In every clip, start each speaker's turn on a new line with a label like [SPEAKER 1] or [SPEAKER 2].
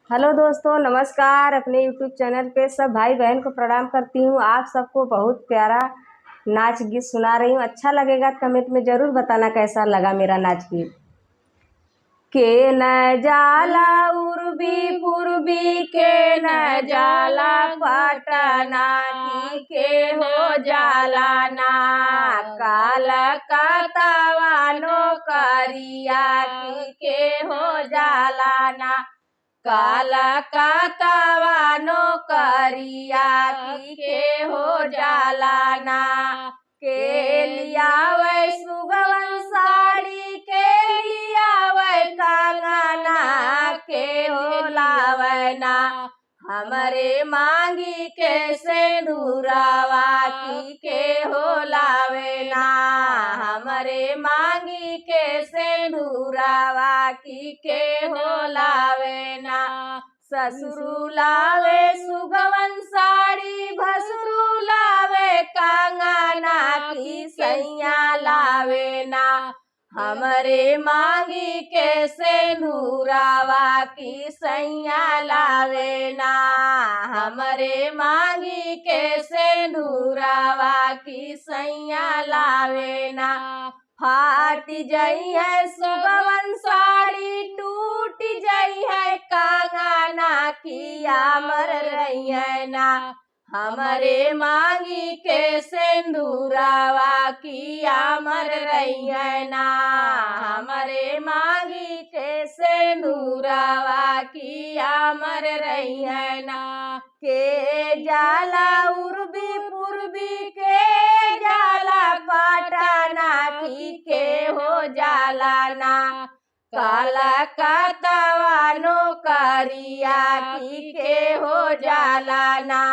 [SPEAKER 1] Hello दोस्तों, नमस्कार। अपने यूट्यूब चैनल पे सब भाई बहन को प्रणाम करती हूँ। आप सबको बहुत प्यारा नाच गीत सुना रही हूँ। अच्छा लगेगा कमेंट में ज़रूर बताना कैसा लगा मेरा नाच गीत। के न जाला उर्बी पूर्वी, के न जाला पटना की, के हो जाला ना काल कतवानो करिया की, के हो जाला ना काला कतवानो करिया की, के हो जाला ना के लियावे सुगवन साड़ी, के लियावे कंगना, के हो लावे ना हमरे मांगी के सिंदूरवा की, के हो लावे ना हमरे मांगी के सिंदूरवा की, के हो लावे ना ससुरु लावे सुगवन साड़ी, भसुरु लावे कंगना की, सैया लावे ना हमरे मांगी के सिंदूरवा की, सैया लावे ना हमरे मांगी के सिंदूरवा की, सैया लावे ना फाट जई है सुगवन साड़ी, टूट जई है कंगना की, अमर रही है ना हमरे मांगी के सिंदूरवा की, अमर रही है ना हमरे मांगी के सिंदूरवा की, अमर रही है ना के जाला उर्बी पूर्वी, के जाला पटना की, के हो जाला ना काला कतवानो करिया की, के हो जाला ना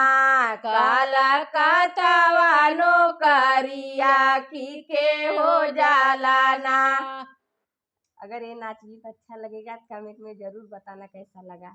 [SPEAKER 1] काला कतवानो करिया की, के हो जाला ना। अगर ये नाच गीत अच्छा लगेगा तो कमेंट में ज़रूर बताना कैसा लगा।